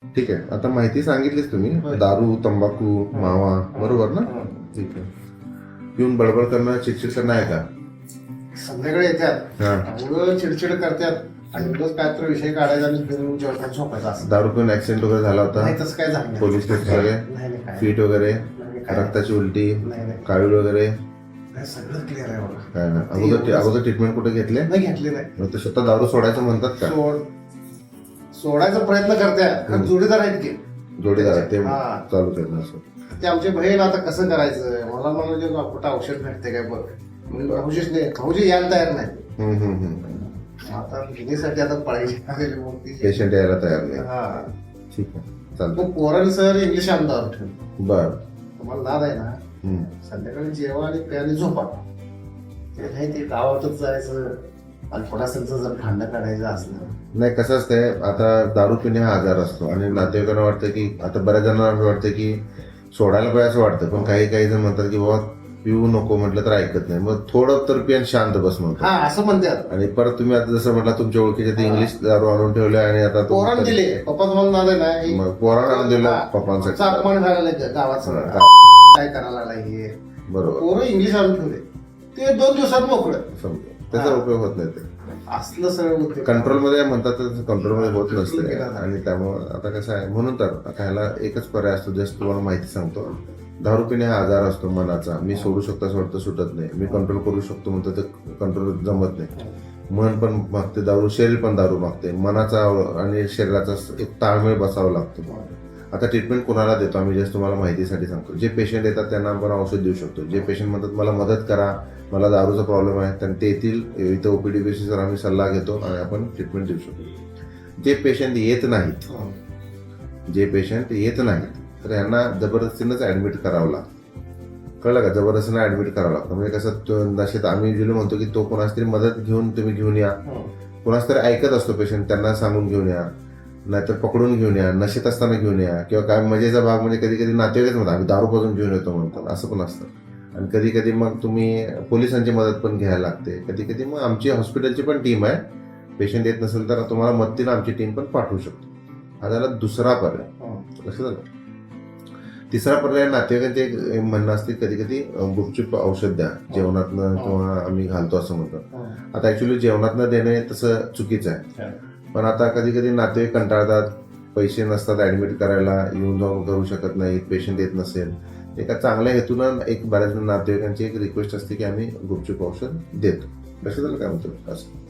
ठीक आहे. आता माहिती सांगितलीच तुम्ही, होय. दारू, तंबाखू, मावा, बरोबर ना? ठीक आहे. पिऊन बडबड करणं, चिडचिड करणं आहे का? संध्याकाळी येतात हा. एवढं चिडचिड करतात आणि उगाच काय तर विषय काढायचा आणि फिरून जेवण झोपायचं असं. दारू पिऊन ऍक्सिडेंट वगैरे झाला होता? नाही तसं काय झालं नाही. पोलीस केस वगैरे? नाही नाही काय फीट वगैरे? नाही, काय रक्ताची उलटी? नाही नाही कावीळ वगैरे? नाही, सगळं क्लिअर आहे बघा. काय ना? अगोदर ट्रीटमेंट कुठे घेतले? नाही घेतली नाही. मग ते स्वतः दारू सोडायचं म्हणतात का? सोडायचा प्रयत्न करतात पण जोडीदार आहेत की जोडीदार आहे, ते हा. चालू करणं असं. ते आमचे बहीण आता कसं करायचं मला म्हणजे कुठं औषध भेटते काय बघ म्हणजे भाऊजीच नाही भाऊजी यायला तयार नाही. आता घेण्यासाठी आता पाहिजे पेशंट यायला तयार नाही. हा ठीक आहे, चालतं. मग पोरांनी सर इंग्लिश आमदार ठेवलं बर. तुम्हाला नाद आहे ना संध्याकाळी जेवा आणि प्याने झोपा ते नाही ते गावातच जायचं आणि कोणाचं जर भांडण काढायचं असलं नाही, कसं असतंय, आता दारू पिणे हा आजार असतो आणि नातेवाईकांना वाटतं की, आता बऱ्याच जणांना वाटतं की सोडायला पाहिजे असं वाटतं, पण काही जण म्हणतात की बाबा पिऊ नको, म्हटलं तर ऐकत नाही, मग थोडं तर पिऊन शांत बस म्हणतो. हा असं म्हणतात. आणि परत तुम्ही आता जसं म्हटलं तुमच्या ओळखीचे ते इंग्लिश दारू आणून ठेवले आणि आता पोरांना दिले पप्पा तुम्हाला नाद आहे ना मग पोरांना आणून दिलं पप्पांसाठी. अपमान व्हायला लागला गावात सगळं काय करायला लागला हे बरोबर. पोरं इंग्लिश आणून ठेवले ते 2 दिवसात मोकळं समजा त्याचा उपयोग होत नाही. ते असलं सगळं होते कंट्रोलमध्ये म्हणतात, कंट्रोलमध्ये होत नसते. आणि त्यामुळे आता कसं आहे, म्हणून तर आता ह्याला एकच पर्याय असतो. जस्ट तुम्हाला माहिती सांगतो, दारू पिणे हा आजार असतो मनाचा. मी सोडू शकतो असं वाटतं, सुटत नाही. मी कंट्रोल करू शकतो म्हणतो, ते कंट्रोल जमत नाही. मन पण मागते दारू, शरीर पण दारू मागते. मनाचा आणि शरीराचा एक ताळमेळ बसावा लागतो. आता ट्रीटमेंट कोणाला देतो आम्ही, जस्ट तुम्हाला माहितीसाठी सांगतो. जे पेशंट येतात त्यांना आपण औषध देऊ शकतो. जे पेशंट म्हणतात मला मदत करा, मला दारूचा प्रॉब्लेम आहे, तर ते येतील इथं ओपीडी बेसिसवर आम्ही सल्ला घेतो आणि आपण ट्रीटमेंट देऊ शकतो. जे पेशंट येत नाहीत, तर यांना जबरदस्तीनंच ऍडमिट करावं लागतं. कळलं का? जबरदस्तीनं ऍडमिट करावं लागतं. म्हणजे कसं, नशेत आम्ही युजली म्हणतो की तो कोणाच तरी मदत घेऊन तुम्ही घेऊन या. कोणाच तरी ऐकत असतो पेशंट, त्यांना सांगून घेऊन या, नाहीतर पकडून घेऊन या, नशेत असताना घेऊन या, किंवा काय मजेचा भाग म्हणजे कधी कधी नातेवाईकच म्हणतात आम्ही दारू पाजून घेऊन येतो म्हणतात, असं पण असतं. आणि कधी कधी मग तुम्ही पोलिसांची मदत पण घ्यायला लागते. कधी कधी मग आमची हॉस्पिटलची पण टीम आहे, पेशंट येत नसेल तर तुम्हाला मदतीला आमची टीम पण पाठवू शकतो. हा झाला दुसरा पर्याय. लक्षात आलं? तिसरा पर्याय नातेवाईकांचे एक म्हणणं असते, कधी कधी गुपचूप औषध द्या जेवणातनं, किंवा आम्ही घालतो असं म्हणतात. आता ऍक्च्युली जेवणातनं देणे तसं चुकीचं आहे, पण आता कधी कधी नातेवाईक कंटाळतात, पैसे नसतात ऍडमिट करायला, येऊन जाऊन करू शकत नाही, पेशंट येत नसेल. एका चांगल्या हेतूनं एक बऱ्याच नातेवाईकांची एक रिक्वेस्ट असते की आम्ही गुपचूप औषध देतो. लक्षात आलं काय म्हणतो असं.